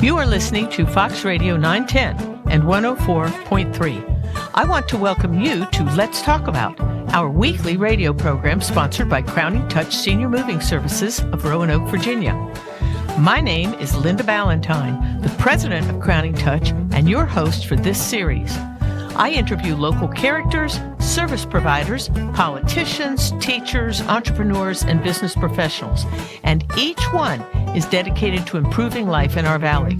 You are listening to Fox Radio 910 and 104.3. I want to welcome you to Let's Talk About, our weekly radio program sponsored by Crowning Touch Senior Moving Services of Roanoke, Virginia. My name is Linda Balentine, the president of Crowning Touch and your host for this series. I interview local characters, service providers, politicians, teachers, entrepreneurs, and business professionals, and each one is dedicated to improving life in our valley.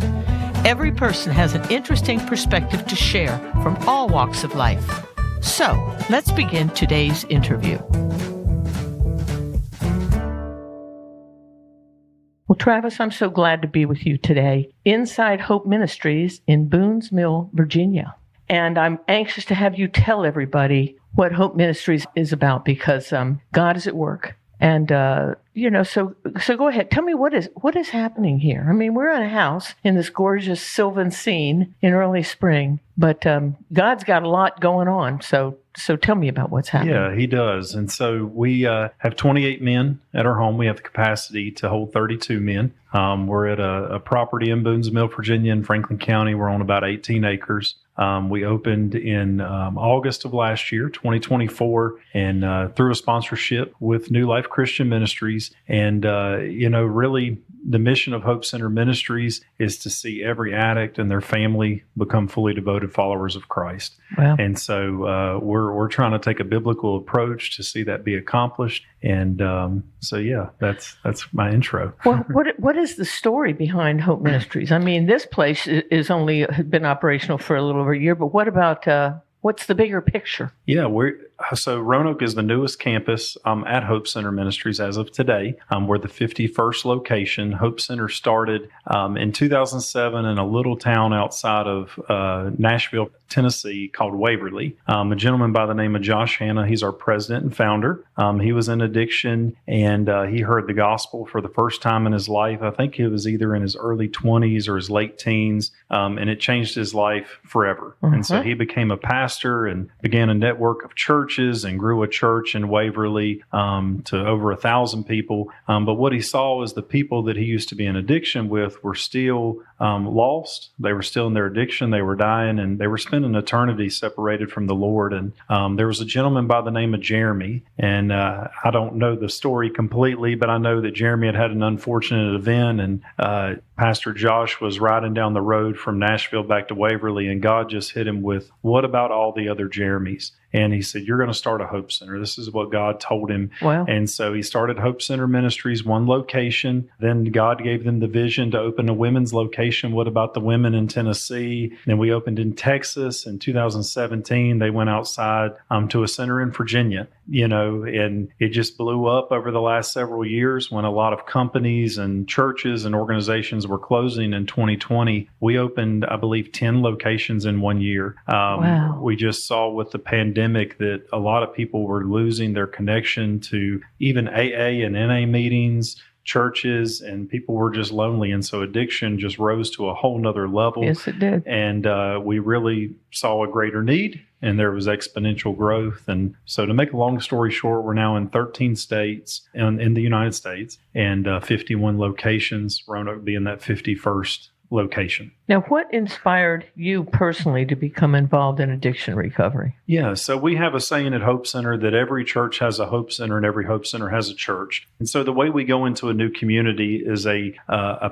Every person has an interesting perspective to share from all walks of life. So, let's begin today's interview. Well, Travis, I'm so glad to be with you today inside Hope Ministries in Boones Mill, Virginia. And I'm anxious to have you tell everybody what Hope Ministries is about because God is at work. And, so go ahead. Tell me what is happening here. I mean, we're in a house in this gorgeous sylvan scene in early spring, but God's got a lot going on. So tell me about what's happening. Yeah, he does. And so we have 28 men at our home. We have the capacity to hold 32 men. We're at a property in Boones Mill, Virginia, in Franklin County. We're on about 18 acres. We opened in August of last year, 2024, and through a sponsorship with New Life Christian Ministries. And, really the mission of Hope Center Ministries is to see every addict and their family become fully devoted followers of Christ. Wow. And so we're trying to take a biblical approach to see that be accomplished. And that's my intro. Well, what is the story behind Hope Ministries? I mean, this place is only been operational for a little over a year, but what about what's the bigger picture? Yeah, so Roanoke is the newest campus at Hope Center Ministries as of today. We're the 51st location. Hope Center started in 2007 in a little town outside of Nashville, Tennessee called Waverly. A gentleman by the name of Josh Hanna, he's our president and founder. He was in addiction and he heard the gospel for the first time in his life. I think it was either in his early 20s or his late teens, and it changed his life forever. Mm-hmm. And so he became a pastor and began a network of churches and grew a church in Waverly to over 1,000 people. But what he saw is the people that he used to be in addiction with were still lost. They were still in their addiction. They were dying, and they were spending eternity separated from the Lord. And there was a gentleman by the name of Jeremy, and I don't know the story completely, but I know that Jeremy had an unfortunate event, and Pastor Josh was riding down the road from Nashville back to Waverly, and God just hit him with, what about all the other Jeremys? And he said, you're going to start a Hope Center. This is what God told him. Wow. And so he started Hope Center Ministries, one location. Then God gave them the vision to open a women's location. What about the women in Tennessee? Then we opened in Texas in 2017. They went outside to a center in Virginia, and it just blew up over the last several years when a lot of companies and churches and organizations were closing in 2020. We opened, I believe, 10 locations in 1 year. Wow. We just saw with the pandemic that a lot of people were losing their connection to even AA and NA meetings, churches, and people were just lonely. And so addiction just rose to a whole nother level. Yes, it did. And we really saw a greater need, and there was exponential growth. And so to make a long story short, we're now in 13 states in the United States and 51 locations, Roanoke being that 51st location. Now, what inspired you personally to become involved in addiction recovery? Yeah, so we have a saying at Hope Center that every church has a Hope Center and every Hope Center has a church. And so the way we go into a new community is a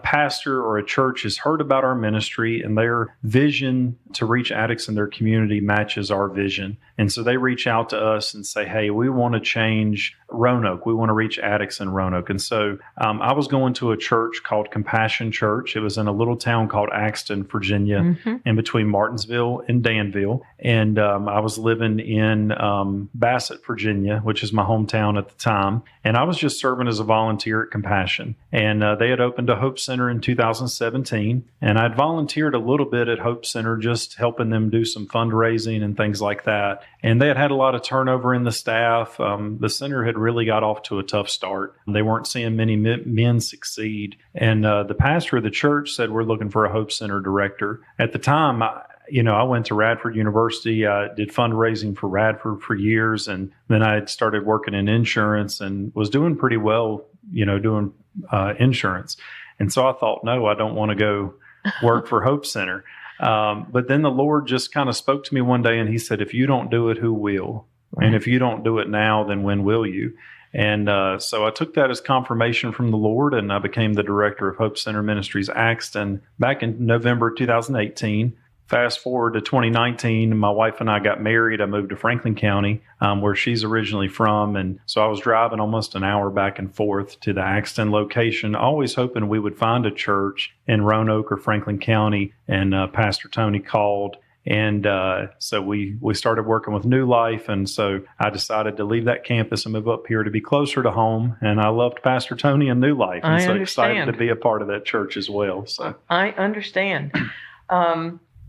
pastor or a church has heard about our ministry and their vision to reach addicts in their community matches our vision. And so they reach out to us and say, hey, we want to change Roanoke. We want to reach addicts in Roanoke. And so I was going to a church called Compassion Church. It was in a little town called Axton, Virginia, in between Martinsville and Danville. And I was living in Bassett, Virginia, which is my hometown at the time. And I was just serving as a volunteer at Compassion. And they had opened a Hope Center in 2017. And I'd volunteered a little bit at Hope Center, just helping them do some fundraising and things like that. And they had a lot of turnover in the staff. The center had really got off to a tough start. They weren't seeing many men succeed. And the pastor of the church said, we're looking for a Hope Center director. At the time, I went to Radford University. I did fundraising for Radford for years. And then I had started working in insurance and was doing pretty well, doing insurance. And so I thought, no, I don't want to go work for Hope Center. But then the Lord just kind of spoke to me one day and he said, if you don't do it, who will? Right. And if you don't do it now, then when will you? And so I took that as confirmation from the Lord, and I became the director of Hope Center Ministries Axton back in November 2018. Fast forward to 2019, my wife and I got married. I moved to Franklin County, where she's originally from. And so I was driving almost an hour back and forth to the Axton location, always hoping we would find a church in Roanoke or Franklin County. And Pastor Tony called. And so we started working with New Life. And so I decided to leave that campus and move up here to be closer to home. And I loved Pastor Tony and New Life. And so excited to be a part of that church as well. So I understand.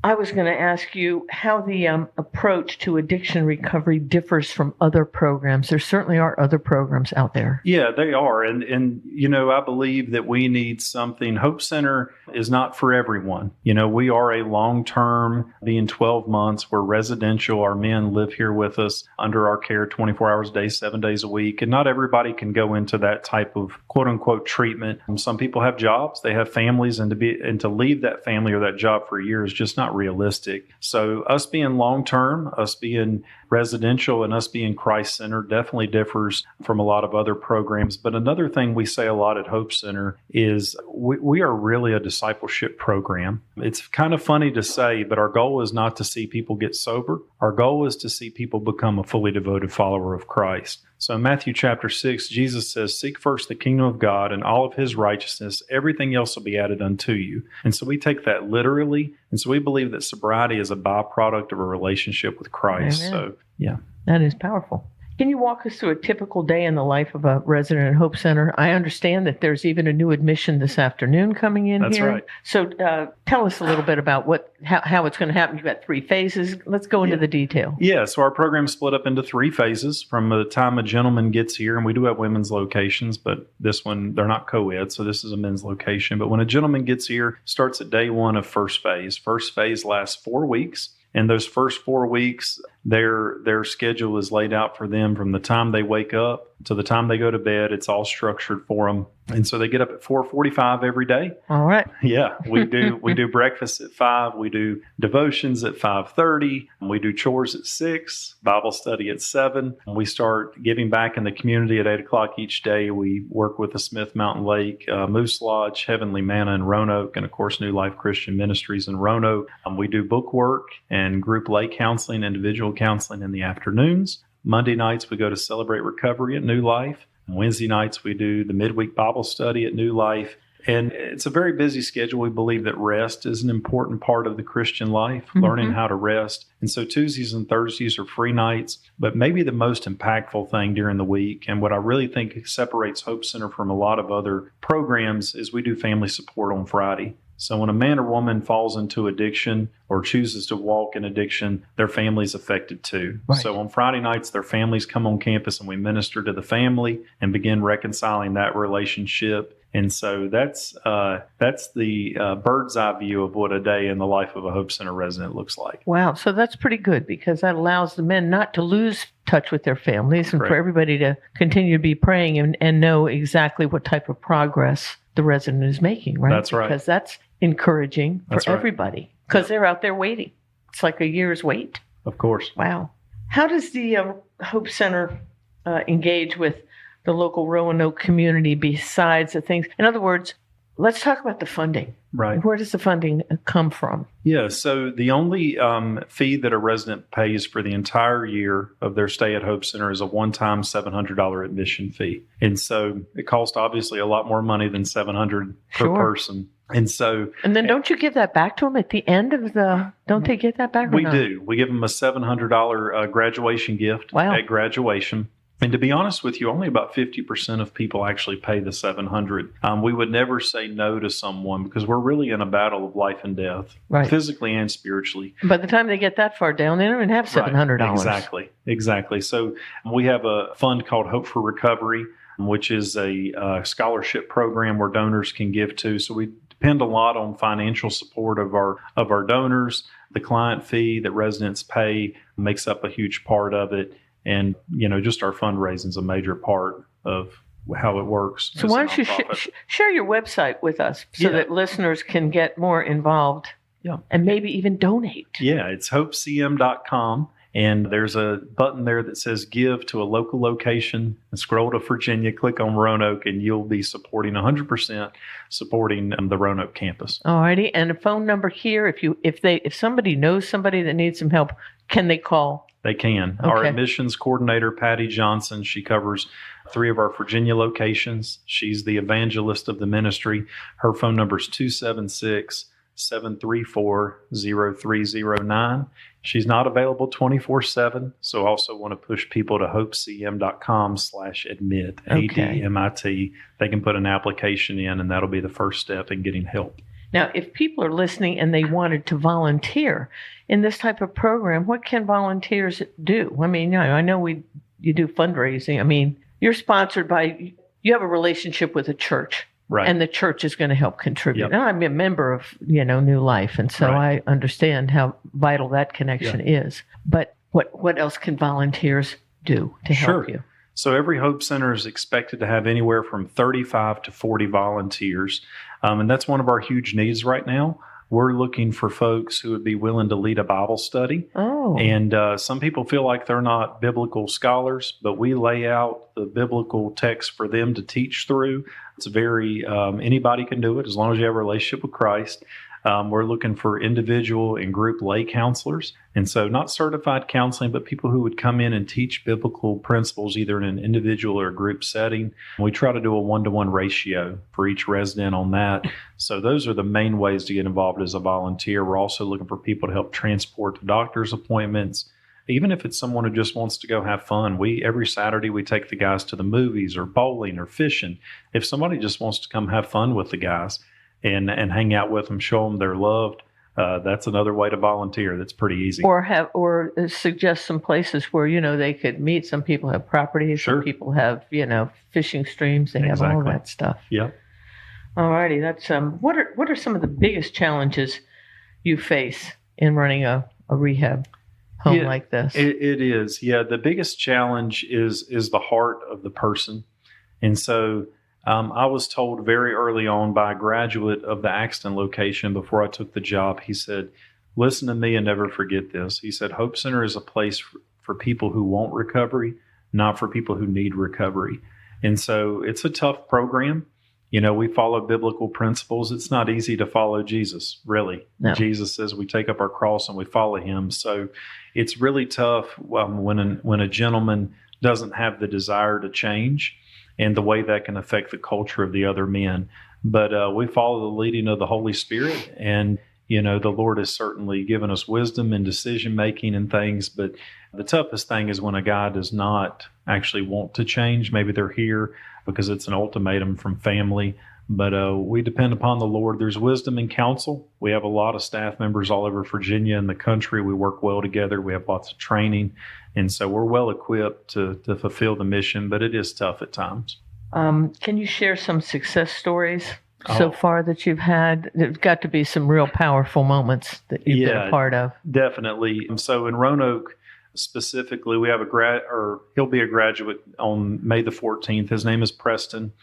I was going to ask you how the approach to addiction recovery differs from other programs. There certainly are other programs out there. Yeah, they are. And you know, I believe that we need something. Hope Center is not for everyone. You know, we are a long-term, being 12 months. We're residential. Our men live here with us under our care 24 hours a day, 7 days a week. And not everybody can go into that type of quote-unquote treatment. Some people have jobs. They have families. And to leave that family or that job for a year is just not realistic. So us being long-term, us being residential, and us being Christ-centered definitely differs from a lot of other programs. But another thing we say a lot at Hope Center is we are really a discipleship program. It's kind of funny to say, but our goal is not to see people get sober. Our goal is to see people become a fully devoted follower of Christ. So in Matthew chapter 6, Jesus says, seek first the kingdom of God and all of his righteousness. Everything else will be added unto you. And so we take that literally. And so we believe that sobriety is a byproduct of a relationship with Christ. Amen. So, yeah. That is powerful. Can you walk us through a typical day in the life of a resident at Hope Center? I understand that there's even a new admission this afternoon coming in. That's here. Right. So tell us a little bit about how it's going to happen. You've got 3 phases. Let's go into the detail. Yeah, so our program's split up into 3 phases from the time a gentleman gets here, and we do have women's locations, but this one, they're not co-ed, so this is a men's location. But when a gentleman gets here, starts at day 1 of first phase. First phase lasts 4 weeks. And those first 4 weeks, their schedule is laid out for them from the time they wake up to the time they go to bed. It's all structured for them. And so they get up at 4:45 every day. All right. Yeah, we do breakfast at 5. We do devotions at 5:30. We do chores at 6, Bible study at 7. We start giving back in the community at 8 o'clock each day. We work with the Smith Mountain Lake, Moose Lodge, Heavenly Manna in Roanoke, and of course, New Life Christian Ministries in Roanoke. We do book work and group lay counseling, individual counseling in the afternoons. Monday nights, we go to Celebrate Recovery at New Life. Wednesday nights, we do the midweek Bible study at New Life. And it's a very busy schedule. We believe that rest is an important part of the Christian life, learning how to rest. And so Tuesdays and Thursdays are free nights, but maybe the most impactful thing during the week, and what I really think separates Hope Center from a lot of other programs, is we do family support on Friday. So when a man or woman falls into addiction or chooses to walk in addiction, their family's affected too. Right. So on Friday nights, their families come on campus and we minister to the family and begin reconciling that relationship. And so that's the bird's eye view of what a day in the life of a Hope Center resident looks like. Wow. So that's pretty good, because that allows the men not to lose touch with their families, and Correct. For everybody to continue to be praying and know exactly what type of progress the resident is making, right? That's right. Because that's encouraging for everybody, because they're out there waiting. It's like a year's wait. Of course. Wow. How does the Hope Center engage with the local Roanoke community besides the things? In other words, let's talk about the funding. Right. Where does the funding come from? Yeah, so the only fee that a resident pays for the entire year of their stay at Hope Center is a one-time $700 admission fee. And so it costs obviously a lot more money than $700 per person. And then don't you give that back to them at the end of don't they get that back? We do. We give them a $700 graduation gift at graduation. And to be honest with you, only about 50% of people actually pay the $700. We would never say no to someone, because we're really in a battle of life and death, physically and spiritually. By the time they get that far down, they don't even have $700. Right. Exactly. So we have a fund called Hope for Recovery, which is a scholarship program where donors can give to. So we depend a lot on financial support of our donors. The client fee that residents pay makes up a huge part of it. And, just our fundraising is a major part of how it works. So why don't you share your website with us so that listeners can get more involved and maybe even donate? Yeah, it's hopecm.com. And there's a button there that says give to a local location. And scroll to Virginia, click on Roanoke, and you'll be supporting 100% supporting the Roanoke campus. All righty. And a phone number here, if somebody knows somebody that needs some help, can they call? They can. Okay. Our admissions coordinator, Patty Johnson, she covers 3 of our Virginia locations. She's the evangelist of the ministry. Her phone number is 276-734-0309. She's not available 24/7, so also want to push people to hopecm.com/admit, ADMIT. They can put an application in, and that'll be the first step in getting help. Now, if people are listening and they wanted to volunteer in this type of program, what can volunteers do? I mean, I know you do fundraising. I mean, you're sponsored by, you have a relationship with a church. Right. And the church is going to help contribute. Now, I'm a member of, New Life, and so I understand how vital that connection is. But what else can volunteers do to help you? So every Hope Center is expected to have anywhere from 35 to 40 volunteers, and that's one of our huge needs right now. We're looking for folks who would be willing to lead a Bible study. Oh. And some people feel like they're not biblical scholars, but we lay out the biblical text for them to teach through. It's very, anybody can do it as long as you have a relationship with Christ. We're looking for individual and group lay counselors. And so not certified counseling, but people who would come in and teach biblical principles either in an individual or group setting. We try to do a 1-to-1 ratio for each resident on that. So those are the main ways to get involved as a volunteer. We're also looking for people to help transport to doctor's appointments. Even if it's someone who just wants to go have fun, every Saturday we take the guys to the movies or bowling or fishing. If somebody just wants to come have fun with the guys and hang out with them, show them they're loved, that's another way to volunteer. That's pretty easy. Or suggest some places where they could meet. Some people have properties. Sure. Some people have fishing streams. They have all that stuff. Yeah. All righty. That's what are some of the biggest challenges you face in running a rehab home like this? It is. Yeah. The biggest challenge is the heart of the person. And so I was told very early on by a graduate of the Axton location before I took the job, he said, listen to me and never forget this. He said, Hope Center is a place for people who want recovery, not for people who need recovery. And so it's a tough program. We follow biblical principles. It's not easy to follow Jesus, really. No. Jesus says we take up our cross and we follow him. So it's really tough when a gentleman doesn't have the desire to change and the way that can affect the culture of the other men. But we follow the leading of the Holy Spirit, and the Lord has certainly given us wisdom in decision-making and things. But the toughest thing is when a guy does not actually want to change. Maybe they're here because it's an ultimatum from family. But we depend upon the Lord. There's wisdom and counsel. We have a lot of staff members all over Virginia and the country. We work well together. We have lots of training. And so we're well equipped to fulfill the mission, but it is tough at times. Can you share some success stories so far that you've had? There's got to be some real powerful moments that you've been a part of. Definitely. So in Roanoke, specifically, we have he'll be a graduate on May the 14th. His name is Preston.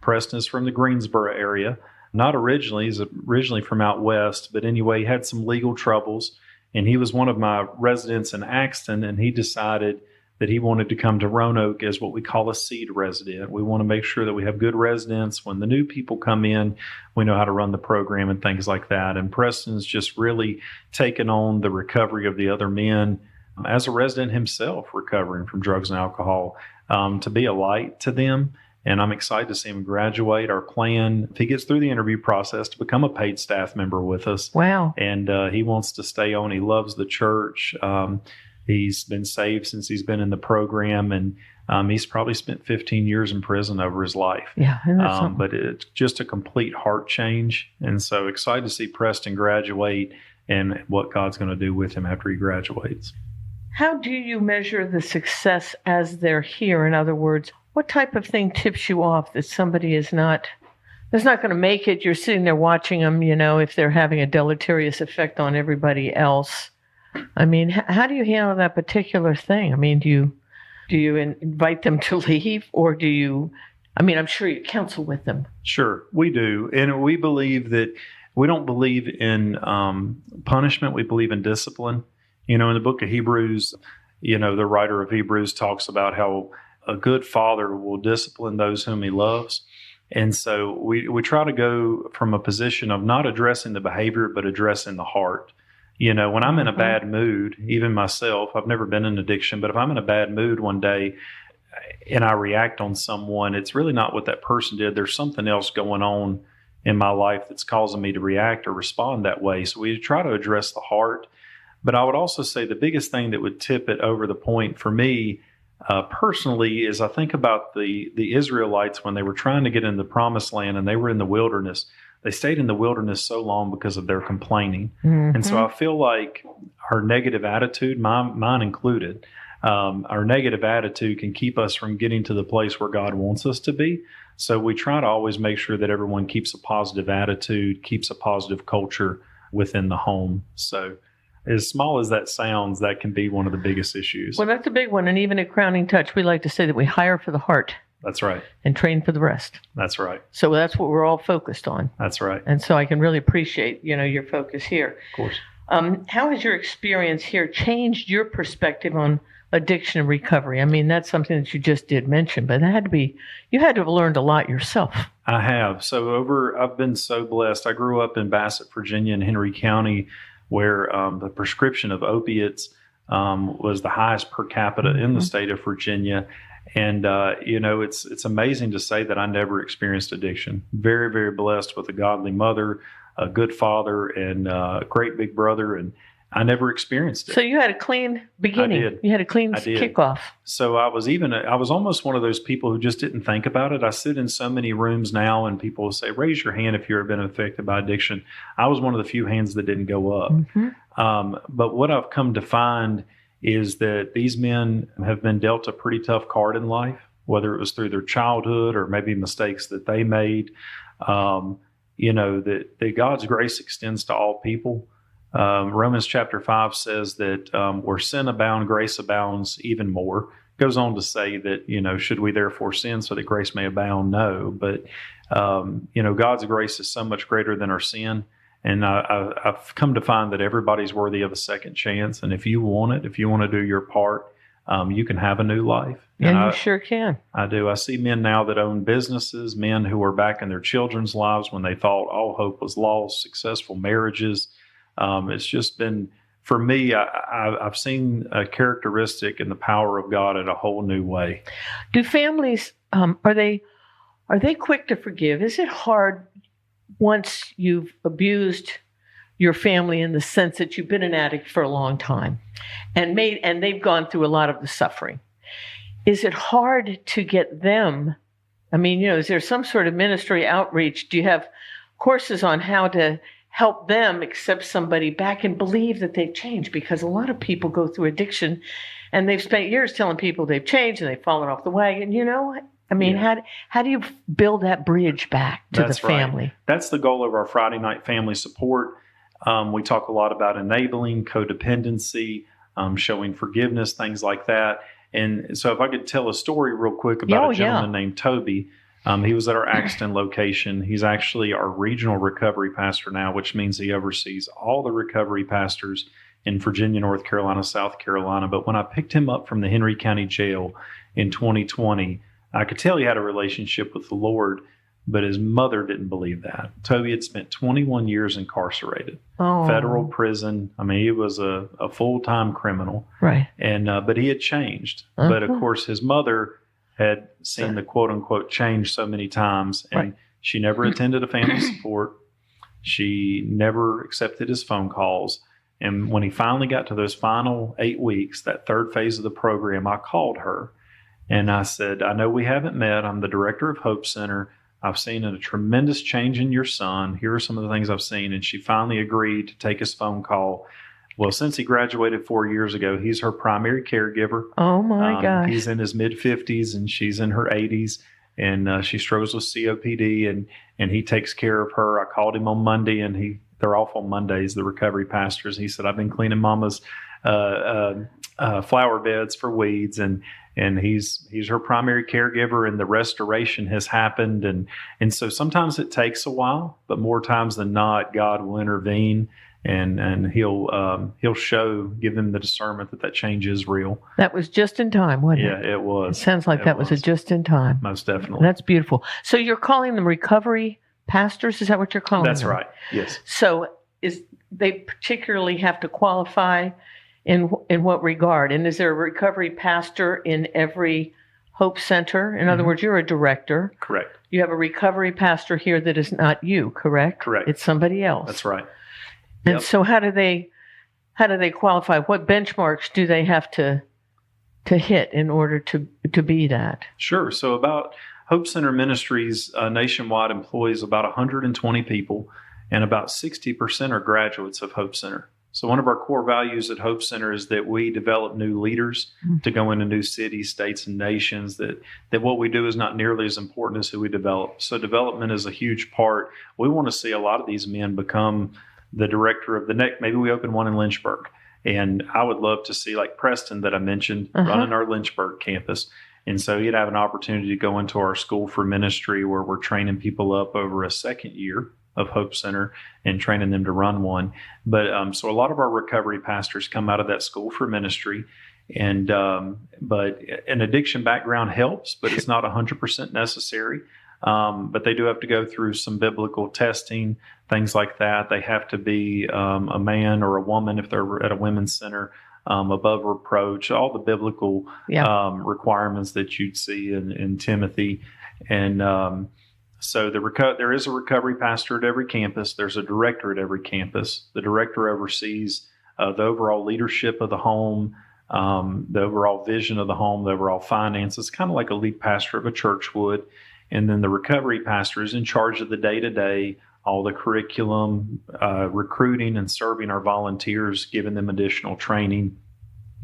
Preston is from the Greensboro area. Not originally, he's originally from out west, but anyway, he had some legal troubles, and he was one of my residents in Axton, and he decided that he wanted to come to Roanoke as what we call a seed resident. We want to make sure that we have good residents. When the new people come in, we know how to run the program and things like that. And Preston's just really taken on the recovery of the other men as a resident himself, recovering from drugs and alcohol, to be a light to them. And I'm excited to see him graduate. Our plan, if he gets through the interview process, to become a paid staff member with us. Wow. And he wants to stay on. He loves the church. He's been saved since he's been in the program. And he's probably spent 15 years in prison over his life. Yeah. But it's just a complete heart change. And so excited to see Preston graduate and what God's going to do with him after he graduates. How do you measure the success as they're here? In other words, what type of thing tips you off that somebody is not going to make it? You're sitting there watching them, if they're having a deleterious effect on everybody else. I mean, how do you handle that particular thing? I mean, do you invite them to leave, or do you I mean, I'm sure you counsel with them. Sure, we do. And we believe that we don't believe in punishment. We believe in discipline. In the book of Hebrews, the writer of Hebrews talks about how a good father will discipline those whom he loves. And so we try to go from a position of not addressing the behavior, but addressing the heart. When I'm in a bad mood, even myself, I've never been in addiction, but if I'm in a bad mood one day and I react on someone, it's really not what that person did. There's something else going on in my life that's causing me to react or respond that way. So we try to address the heart. But I would also say the biggest thing that would tip it over the point for me personally is I think about the Israelites when they were trying to get in the promised land and they were in the wilderness. They stayed in the wilderness so long because of their complaining. And so I feel like our negative attitude, mine included, our negative attitude can keep us from getting to the place where God wants us to be. So we try to always make sure that everyone keeps a positive attitude, keeps a positive culture within the home. So as small as that sounds, that can be one of the biggest issues. Well, that's a big one. And even at Crowning Touch, we like to say that we hire for the heart. That's right. And train for the rest. That's right. So that's what we're all focused on. That's right. And so I can really appreciate, your focus here. Of course. How has your experience here changed your perspective on addiction and recovery? I mean, that's something that you just did mention, but you had to have learned a lot yourself. I have. I've been so blessed. I grew up in Bassett, Virginia, in Henry County, where the prescription of opiates was the highest per capita in the state of Virginia. And, it's amazing to say that I never experienced addiction. Very, very blessed with a godly mother, a good father, and a great big brother. And I never experienced it. So you had a clean beginning. I did. You had a clean kickoff. So I was almost one of those people who just didn't think about it. I sit in so many rooms now and people will say, raise your hand if you've ever been affected by addiction. I was one of the few hands that didn't go up. But what I've come to find is that these men have been dealt a pretty tough card in life, whether it was through their childhood or maybe mistakes that they made. That God's grace extends to all people. Romans chapter 5 says that where sin abounds, grace abounds even more. Goes on to say that, should we therefore sin so that grace may abound? No. But, God's grace is so much greater than our sin. And I've come to find that everybody's worthy of a second chance. And if you want it, if you want to do your part, you can have a new life. And you sure can. I do. I see men now that own businesses, men who are back in their children's lives when they thought all hope was lost, successful marriages. It's just been, for me, I've seen a characteristic in the power of God in a whole new way. Do families, are they quick to forgive? Is it hard once you've abused your family in the sense that you've been an addict for a long time and they've gone through a lot of the suffering? Is it hard to get them? I mean, is there some sort of ministry outreach? Do you have courses on how to help them accept somebody back and believe that they've changed? Because a lot of people go through addiction and they've spent years telling people they've changed and they've fallen off the wagon. I mean, how do you build that bridge back to the family? Right. That's the goal of our Friday night family support. We talk a lot about enabling, codependency, showing forgiveness, things like that. And so if I could tell a story real quick about a gentleman named Toby. He was at our Axton location. He's actually our regional recovery pastor now, which means he oversees all the recovery pastors in Virginia, North Carolina, South Carolina. But when I picked him up from the Henry County Jail in 2020, I could tell he had a relationship with the Lord, but his mother didn't believe that. Toby had spent 21 years incarcerated, federal prison. I mean, he was a full-time criminal. Right. And but he had changed. But of course, his mother had seen the quote-unquote change so many times, and she never attended a family support. She never accepted his phone calls. And when he finally got to those final 8 weeks, that third phase of the program, I called her, and I said, I know we haven't met. I'm the director of Hope Center. I've seen a tremendous change in your son. Here are some of the things I've seen. And she finally agreed to take his phone call. Well, since he graduated 4 years ago, he's her primary caregiver. Oh, my gosh. He's in his mid-50s, and she's in her 80s, and she struggles with COPD, and he takes care of her. I called him on Monday, and they're off on Mondays, the recovery pastors. He said, I've been cleaning Mama's flower beds for weeds, and he's her primary caregiver, and the restoration has happened, and so sometimes it takes a while, but more times than not, God will intervene. And he'll give them the discernment that change is real. That was just in time, wasn't it? Yeah, it was. It sounds like that was a just in time. Most definitely. That's beautiful. So you're calling them recovery pastors? Is that what you're calling them? That's right. Yes. So they particularly have to qualify in what regard? And is there a recovery pastor in every Hope Center? In other words, you're a director. Correct. You have a recovery pastor here that is not you, correct? Correct. It's somebody else. That's right. And so how do they qualify? What benchmarks do they have to hit in order to be that? Sure. So about Hope Center Ministries nationwide employs about 120 people, and about 60% are graduates of Hope Center. So one of our core values at Hope Center is that we develop new leaders to go into new cities, states, and nations, that what we do is not nearly as important as who we develop. So development is a huge part. We want to see a lot of these men become the director of the next. Maybe we open one in Lynchburg, and I would love to see, like Preston that I mentioned, running our Lynchburg campus. And so he'd have an opportunity to go into our school for ministry, where we're training people up over a second year of Hope Center and training them to run one. But so a lot of our recovery pastors come out of that school for ministry, and but an addiction background helps, but it's not 100% necessary. But they do have to go through some biblical testing, things like that. They have to be a man or a woman if they're at a women's center, above reproach, all the biblical requirements that you'd see in Timothy. And so there is a recovery pastor at every campus. There's a director at every campus. The director oversees the overall leadership of the home, the overall vision of the home, the overall finances, kind of like a lead pastor of a church would. And then the recovery pastor is in charge of the day-to-day, all the curriculum, recruiting and serving our volunteers, giving them additional training,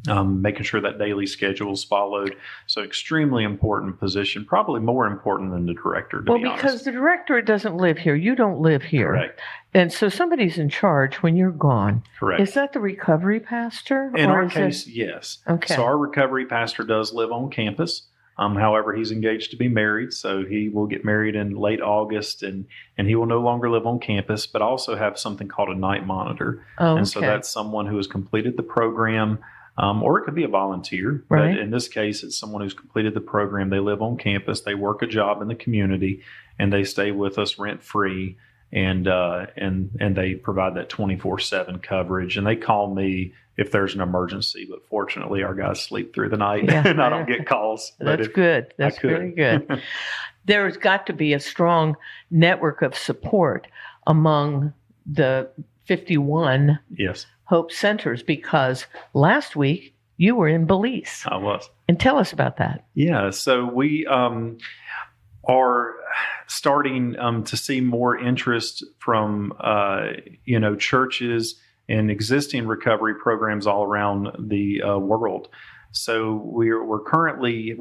making sure that daily schedule is followed. So extremely important position, probably more important than the director, to be honest. Because the director doesn't live here. You don't live here. Correct. And so somebody's in charge when you're gone. Correct. Is that the recovery pastor? In our case, yes. Okay. So our recovery pastor does live on campus. However, he's engaged to be married, so he will get married in late August, and he will no longer live on campus, but also have something called a night monitor. And so that's someone who has completed the program, or it could be a volunteer. Right. But in this case, it's someone who's completed the program. They live on campus, they work a job in the community, and they stay with us rent-free, and they provide that 24/7 coverage. And they call me if there's an emergency, but fortunately our guys sleep through the night and I don't get calls. That's good. That's very good. There's got to be a strong network of support among the 51 Hope Centers, because last week you were in Belize. I was. And tell us about that. Yeah, so we are starting to see more interest from churches and existing recovery programs all around the world. So we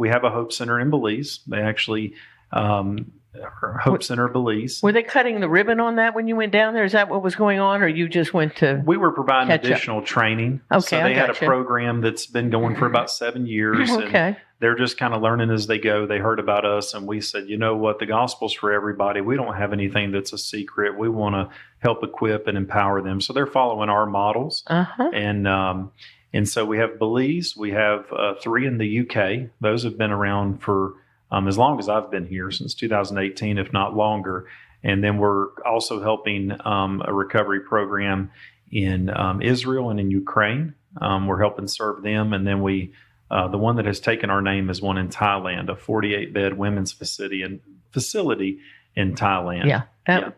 have a Hope Center in Belize. They actually Hope Center Belize. Were they cutting the ribbon on that when you went down there? Is that what was going on, or you just went to? We were providing additional training. Okay, so they had a program that's been going for about 7 years. Okay. And they're just kind of learning as they go. They heard about us, and we said, you know what, the gospel's for everybody. We don't have anything that's a secret. We want to help equip and empower them. So they're following our models. And so we have Belize. We have 3 in the UK. Those have been around for as long as I've been here, since 2018, if not longer. And then we're also helping a recovery program in Israel and in Ukraine. We're helping serve them. And then the one that has taken our name is one in Thailand, a 48-bed women's facility in Thailand.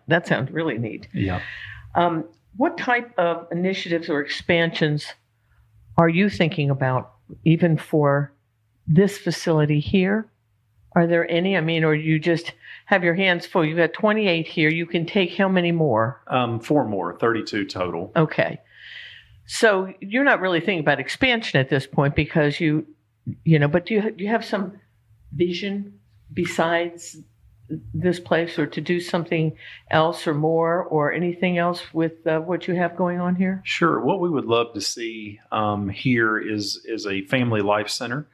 That sounds really neat. Yeah. What type of initiatives or expansions are you thinking about, even for this facility here? Are there any? I mean, or you just have your hands full? You've got 28 here. You can take how many more? 4 more, 32 total. Okay. So you're not really thinking about expansion at this point, because but do you have some vision besides this place or to do something else or more or anything else with what you have going on here? Sure. What we would love to see here is a family life center.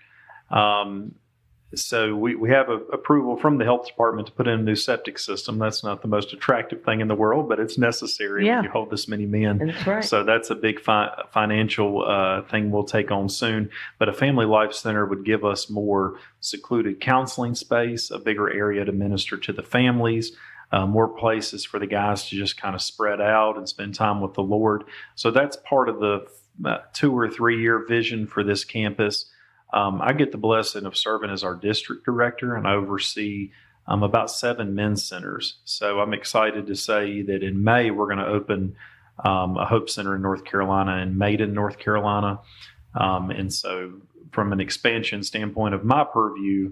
So we have approval from the health department to put in a new septic system. That's not the most attractive thing in the world, but it's necessary when you hold this many men. That's right. So that's a big financial thing we'll take on soon. But a family life center would give us more secluded counseling space, a bigger area to minister to the families, more places for the guys to just kind of spread out and spend time with the Lord. So that's part of the 2 or 3 year vision for this campus. I get the blessing of serving as our district director, and I oversee about 7 men's centers. So I'm excited to say that in May, we're going to open a Hope Center in North Carolina and Maiden, North Carolina. And so from an expansion standpoint of my purview,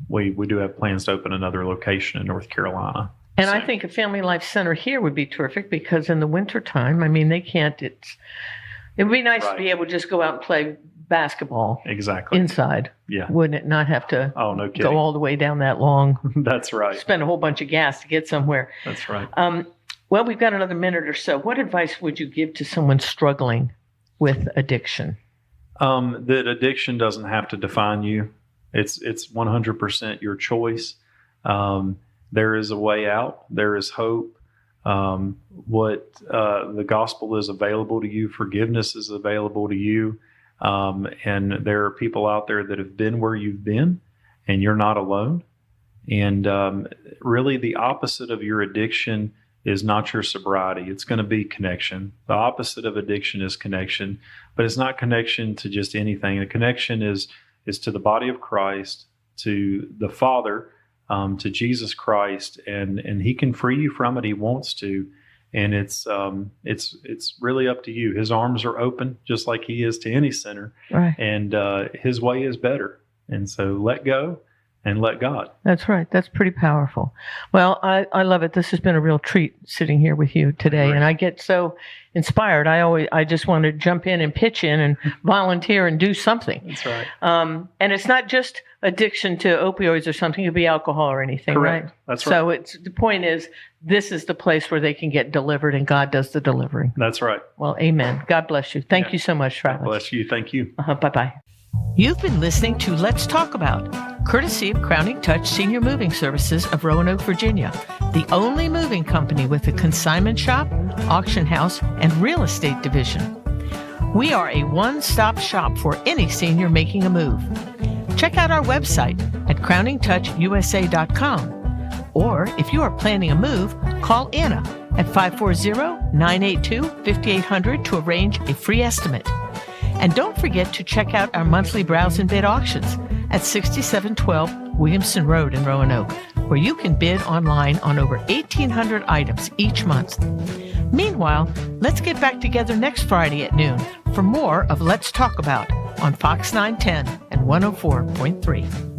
we do have plans to open another location in North Carolina. And I think a family life center here would be terrific because in the wintertime, I mean, it would be nice to be able to just go out and play basketball inside. Yeah. Wouldn't it? Not have to go all the way down that long. That's right. Spend a whole bunch of gas to get somewhere. That's right. Well, we've got another minute or so. What advice would you give to someone struggling with addiction? That addiction doesn't have to define you. It's 100% your choice. There is a way out. There is hope. The gospel is available to you. Forgiveness is available to you. And there are people out there that have been where you've been, and you're not alone. And really, the opposite of your addiction is not your sobriety. It's going to be connection. The opposite of addiction is connection, but it's not connection to just anything. The connection is to the body of Christ, to the Father, to Jesus Christ, and He can free you from it. He wants to. And it's really up to you. His arms are open, just like He is to any sinner. Right. And His way is better. And so let go and let God. That's right. That's pretty powerful. Well, I love it. This has been a real treat sitting here with you today. And I get so inspired. I just want to jump in and pitch in and volunteer and do something. That's right. And it's not just addiction to opioids or something. It could be alcohol or anything, correct. Right? That's right. So the point is, this is the place where they can get delivered, and God does the delivering. That's right. Well, amen. God bless you. Thank you so much, Travis. God bless you. Thank you. Bye-bye. You've been listening to Let's Talk About, courtesy of Crowning Touch Senior Moving Services of Roanoke, Virginia, the only moving company with a consignment shop, auction house, and real estate division. We are a one-stop shop for any senior making a move. Check out our website at crowningtouchusa.com. Or if you are planning a move, call Anna at 540-982-5800 to arrange a free estimate. And don't forget to check out our monthly browse and bid auctions at 6712 Williamson Road in Roanoke, where you can bid online on over 1,800 items each month. Meanwhile, let's get back together next Friday at noon for more of Let's Talk About on Fox 910 and 104.3.